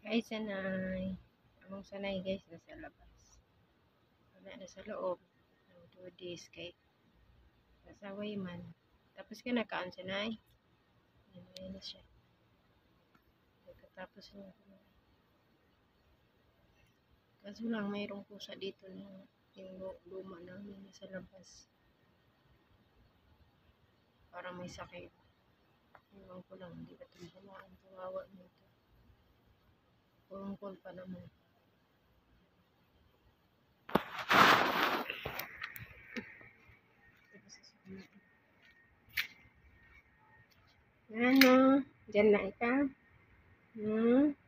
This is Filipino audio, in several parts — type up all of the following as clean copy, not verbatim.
Ay, sanay. Among sanay guys, nasa labas. Wala na sa loob. Ng 2 days kay nasaway man. Tapos ka nakaan sanay. Yan na siya. Pagkatapos niya. Kaso lang, mayroong pusa dito na yung luma namin nasa labas. Parang may sakit. Iwan ko lang, hindi ka tumahalaan. Kawawa mo ito. Pungkol pa naman. Ano? Diyan na ikaw?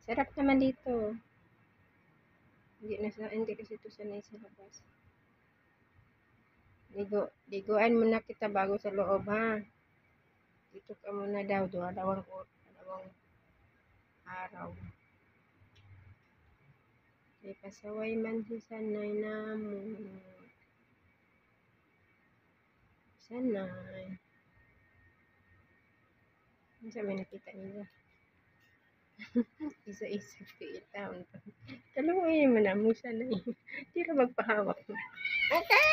Sarap naman dito. Hindi kasi ito sanay sa labas. Liguan muna kita bago sa loob ha. Dito ka muna daw, dalawang araw. Kay pasaway man si sanay na mo. Sanay. Ano sabi nakita nila? Isa-isa piitaon. Kaluoy mo na mo sanay. Di na magpahawak. Okay!